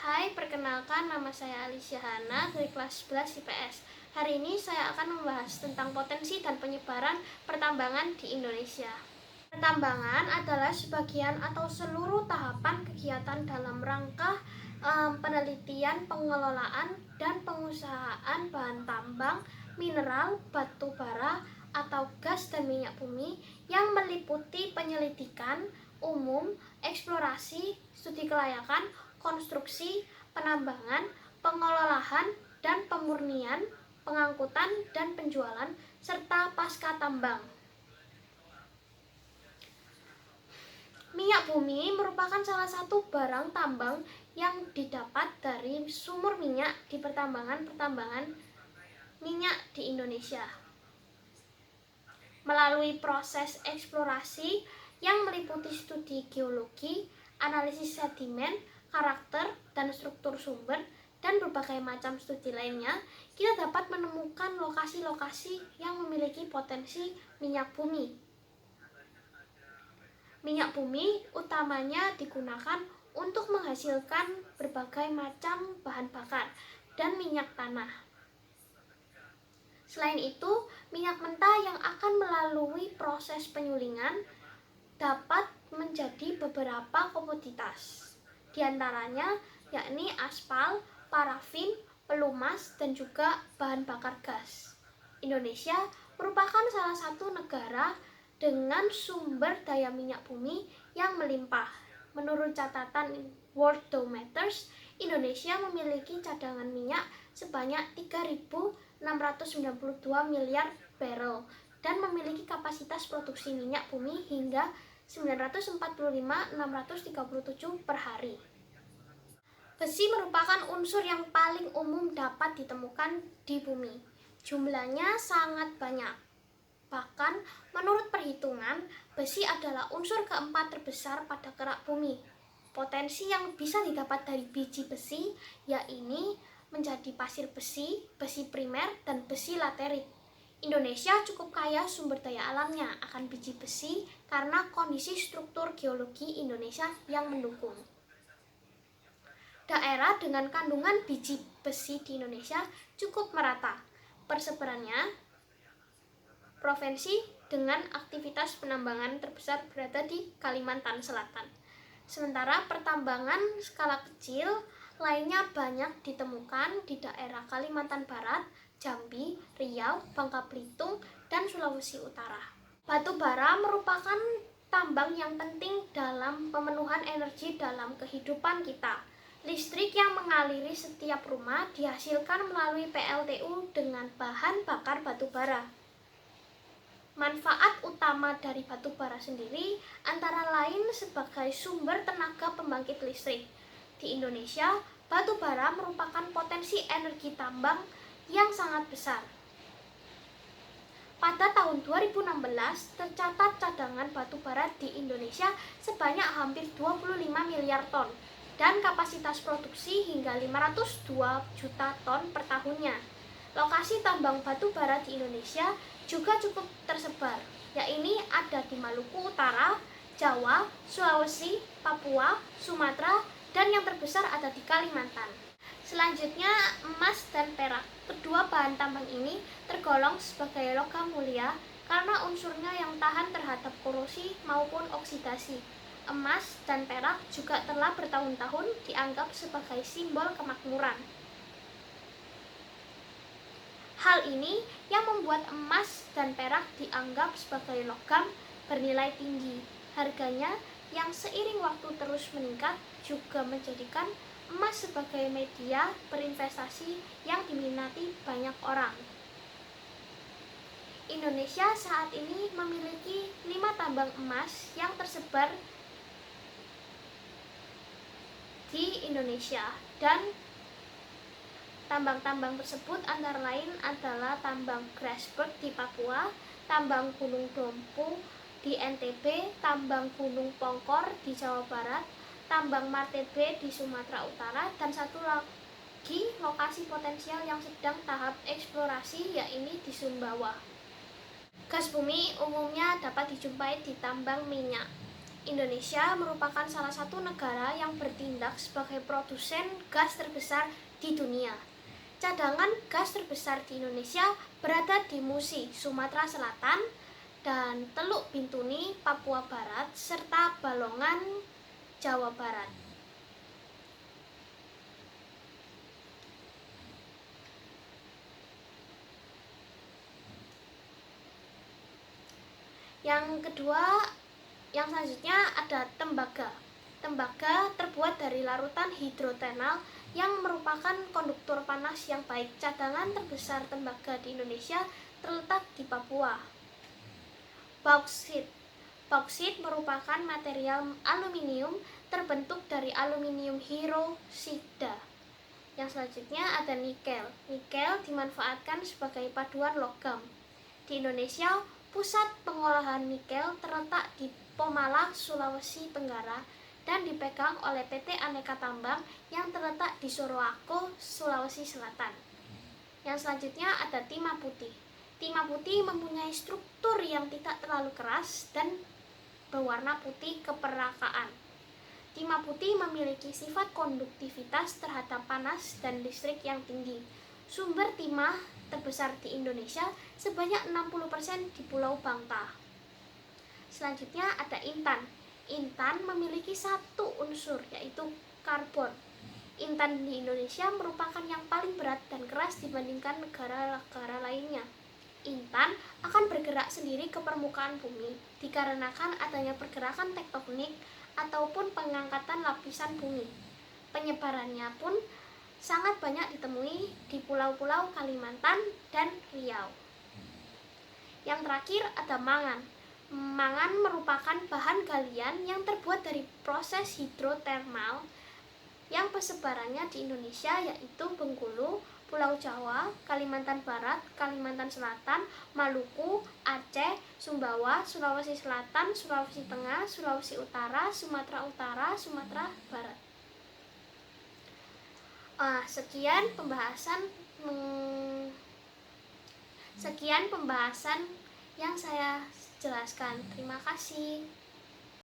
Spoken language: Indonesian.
Hai, perkenalkan nama saya Alicia Hana dari kelas 11 IPS. Hari ini saya akan membahas tentang potensi dan penyebaran pertambangan di Indonesia. Pertambangan adalah sebagian atau seluruh tahapan kegiatan dalam rangka penelitian, pengelolaan, dan pengusahaan bahan tambang, mineral, batu bara, atau gas dan minyak bumi yang meliputi penyelidikan umum, eksplorasi, studi kelayakan, konstruksi, penambangan, pengelolaan dan pemurnian, pengangkutan dan penjualan, serta pasca tambang. Minyak bumi merupakan salah satu barang tambang yang didapat dari sumur minyak di pertambangan minyak di Indonesia. Melalui proses eksplorasi yang meliputi studi geologi, analisis sedimen, karakter dan struktur sumber, dan berbagai macam studi lainnya, kita dapat menemukan lokasi-lokasi yang memiliki potensi minyak bumi. Minyak bumi utamanya digunakan untuk menghasilkan berbagai macam bahan bakar dan minyak tanah. Selain itu, minyak mentah yang akan melalui proses penyulingan dapat menjadi beberapa komoditas. Di antaranya yakni aspal, parafin, pelumas, dan juga bahan bakar gas. Indonesia merupakan salah satu negara dengan sumber daya minyak bumi yang melimpah. Menurut catatan Worldometers, Indonesia memiliki cadangan minyak sebanyak 3.692 miliar barrel dan memiliki kapasitas produksi minyak bumi hingga 945.637 per hari. Besi merupakan unsur yang paling umum dapat ditemukan di bumi. Jumlahnya sangat banyak. Bahkan menurut perhitungan, besi adalah unsur keempat terbesar pada kerak bumi. Potensi yang bisa didapat dari biji besi yaitu menjadi pasir besi, besi primer, dan besi laterit. Indonesia cukup kaya sumber daya alamnya akan biji besi karena kondisi struktur geologi Indonesia yang mendukung. Daerah dengan kandungan biji besi di Indonesia cukup merata. Persebarannya, provinsi dengan aktivitas penambangan terbesar berada di Kalimantan Selatan. Sementara pertambangan skala kecil lainnya banyak ditemukan di daerah Kalimantan Barat, Jambi, Riau, Bangka Belitung, dan Sulawesi Utara. Batu bara merupakan tambang yang penting dalam pemenuhan energi dalam kehidupan kita. Listrik yang mengaliri setiap rumah dihasilkan melalui PLTU dengan bahan bakar batu bara. Manfaat utama dari batu bara sendiri antara lain sebagai sumber tenaga pembangkit listrik. Di Indonesia, batu bara merupakan potensi energi tambang yang sangat besar. Pada tahun 2016, tercatat cadangan batu bara di Indonesia sebanyak hampir 25 miliar ton dan kapasitas produksi hingga 502 juta ton per tahunnya. Lokasi tambang batu bara di Indonesia juga cukup tersebar, yaitu ada di Maluku Utara, Jawa, Sulawesi, Papua, Sumatera, dan yang terbesar ada di Kalimantan. Selanjutnya, emas dan perak. Kedua bahan tambang ini tergolong sebagai logam mulia karena unsurnya yang tahan terhadap korosi maupun oksidasi. Emas dan perak juga telah bertahun-tahun dianggap sebagai simbol kemakmuran. Hal ini yang membuat emas dan perak dianggap sebagai logam bernilai tinggi. Harganya yang seiring waktu terus meningkat juga menjadikan emas sebagai media berinvestasi yang diminati banyak orang. Indonesia saat ini memiliki 5 tambang emas yang tersebar di Indonesia, dan tambang-tambang tersebut antara lain adalah tambang Grasberg di Papua, tambang Gunung Dompu di NTB, tambang Gunung Pongkor di Jawa Barat, tambang Martebe di Sumatera Utara, dan satu lagi lokasi potensial yang sedang tahap eksplorasi yaitu di Sumbawa. Gas bumi umumnya dapat dijumpai di tambang minyak. Indonesia merupakan salah satu negara yang bertindak sebagai produsen gas terbesar di dunia. Cadangan gas terbesar di Indonesia berada di Musi, Sumatera Selatan, dan Teluk Bintuni, Papua Barat, serta Balongan, Jawa Barat. Yang selanjutnya ada tembaga. Tembaga terbuat dari larutan hidrotenal yang merupakan konduktor panas yang baik. Cadangan terbesar tembaga di Indonesia terletak di Papua. Bauksit. Bauksit merupakan material aluminium terbentuk dari aluminium hydroksida. Yang selanjutnya ada nikel. Nikel dimanfaatkan sebagai paduan logam. Di Indonesia, pusat pengolahan nikel terletak di Pomala, Sulawesi Tenggara, dan dipegang oleh PT Aneka Tambang yang terletak di Sorowako, Sulawesi Selatan. Yang selanjutnya ada timah putih. Timah putih mempunyai struktur yang tidak terlalu keras dan berwarna putih keperakaan. Timah putih memiliki sifat konduktivitas terhadap panas dan listrik yang tinggi. Sumber timah terbesar di Indonesia sebanyak 60% di Pulau Bangka. Selanjutnya ada intan. Intan memiliki satu unsur, yaitu karbon. Intan di Indonesia merupakan yang paling berat dan keras dibandingkan negara-negara lainnya. Intan akan bergerak sendiri ke permukaan bumi dikarenakan adanya pergerakan tektonik ataupun pengangkatan lapisan bumi. Penyebarannya pun sangat banyak ditemui di pulau-pulau Kalimantan dan Riau. Yang terakhir ada mangan. Mangan merupakan bahan galian yang terbuat dari proses hidrotermal yang persebarannya di Indonesia yaitu Bengkulu, Pulau Jawa, Kalimantan Barat, Kalimantan Selatan, Maluku, Aceh, Sumbawa, Sulawesi Selatan, Sulawesi Tengah, Sulawesi Utara, Sumatera Utara, Sumatera Barat. Sekian pembahasan yang saya jelaskan. Terima kasih.